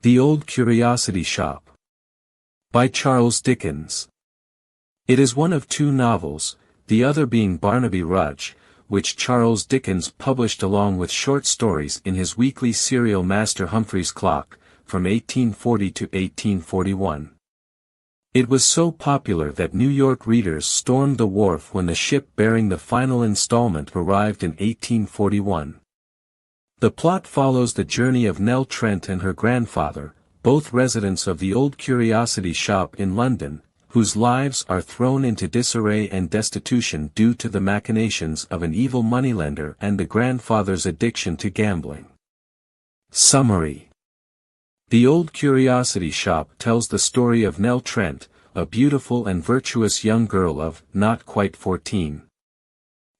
The Old Curiosity Shop. By Charles Dickens. It is one of two novels, the other being Barnaby Rudge, which Charles Dickens published along with short stories in his weekly serial Master Humphrey's Clock, from 1840 to 1841. It was so popular that New York readers stormed the wharf when the ship bearing the final installment arrived in 1841. The plot follows the journey of Nell Trent and her grandfather, both residents of the Old Curiosity Shop in London, whose lives are thrown into disarray and destitution due to the machinations of an evil moneylender and the grandfather's addiction to gambling. Summary. The Old Curiosity Shop tells the story of Nell Trent, a beautiful and virtuous young girl of not quite 14.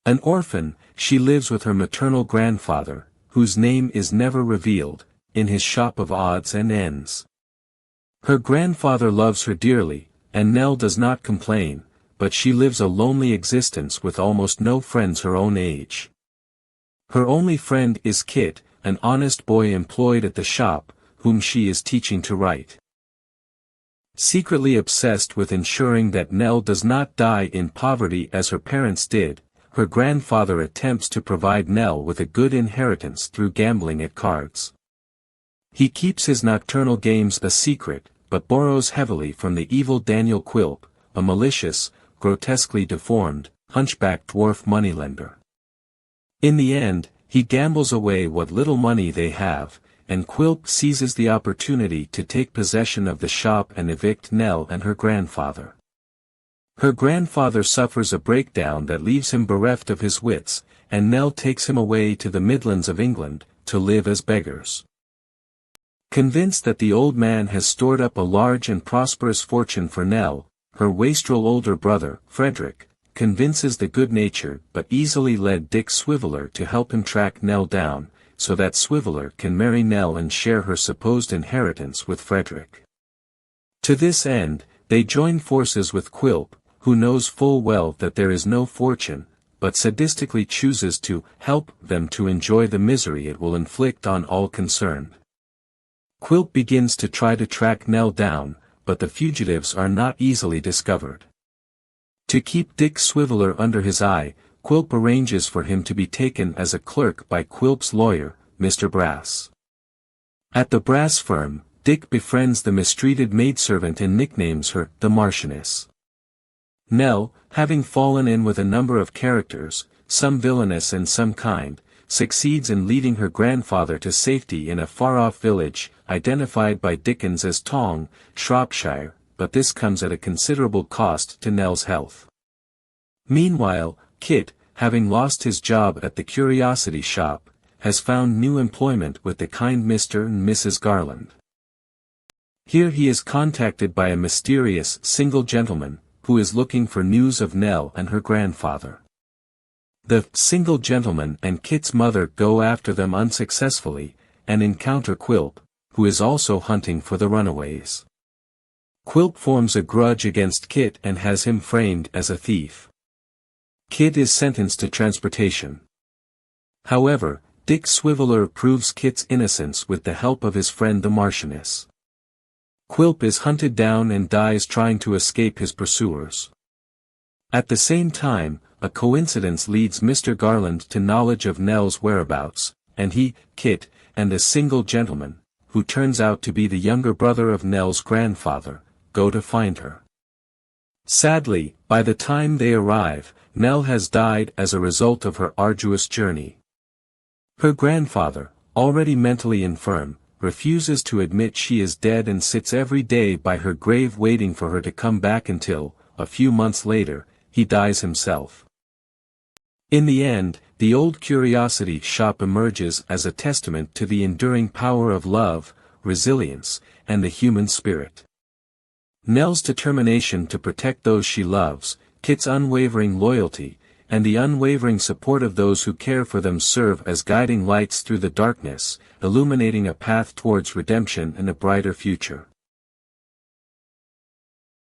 An orphan, she lives with her maternal grandfather, whose name is never revealed, in his shop of odds and ends. Her grandfather loves her dearly, and Nell does not complain, but she lives a lonely existence with almost no friends her own age. Her only friend is Kit, an honest boy employed at the shop, whom she is teaching to write. Secretly obsessed with ensuring that Nell does not die in poverty as her parents did, her grandfather attempts to provide Nell with a good inheritance through gambling at cards. He keeps his nocturnal games a secret, but borrows heavily from the evil Daniel Quilp, a malicious, grotesquely deformed, hunchbacked dwarf moneylender. In the end, he gambles away what little money they have, and Quilp seizes the opportunity to take possession of the shop and evict Nell and her grandfather. Her grandfather suffers a breakdown that leaves him bereft of his wits, and Nell takes him away to the Midlands of England, to live as beggars. Convinced that the old man has stored up a large and prosperous fortune for Nell, her wastrel older brother, Frederick, convinces the good-natured but easily led Dick Swiveller to help him track Nell down, so that Swiveller can marry Nell and share her supposed inheritance with Frederick. To this end, they join forces with Quilp, who knows full well that there is no fortune, but sadistically chooses to help them to enjoy the misery it will inflict on all concerned. Quilp begins to try to track Nell down, but the fugitives are not easily discovered. To keep Dick Swiveller under his eye, Quilp arranges for him to be taken as a clerk by Quilp's lawyer, Mr. Brass. At the Brass firm, Dick befriends the mistreated maidservant and nicknames her the Marchioness. Nell, having fallen in with a number of characters, some villainous and some kind, succeeds in leading her grandfather to safety in a far-off village, identified by Dickens as Tong, Shropshire, but this comes at a considerable cost to Nell's health. Meanwhile, Kit, having lost his job at the Curiosity Shop, has found new employment with the kind Mr. and Mrs. Garland. Here he is contacted by a mysterious single gentleman, who is looking for news of Nell and her grandfather. The single gentleman and Kit's mother go after them unsuccessfully, and encounter Quilp, who is also hunting for the runaways. Quilp forms a grudge against Kit and has him framed as a thief. Kit is sentenced to transportation. However, Dick Swiveller proves Kit's innocence with the help of his friend the Marchioness. Quilp is hunted down and dies trying to escape his pursuers. At the same time, a coincidence leads Mr. Garland to knowledge of Nell's whereabouts, and he, Kit, and a single gentleman, who turns out to be the younger brother of Nell's grandfather, go to find her. Sadly, by the time they arrive, Nell has died as a result of her arduous journey. Her grandfather, already mentally infirm, refuses to admit she is dead and sits every day by her grave waiting for her to come back until, a few months later, he dies himself. In the end, the Old Curiosity Shop emerges as a testament to the enduring power of love, resilience, and the human spirit. Nell's determination to protect those she loves, Kit's unwavering loyalty, and the unwavering support of those who care for them serve as guiding lights through the darkness, illuminating a path towards redemption and a brighter future.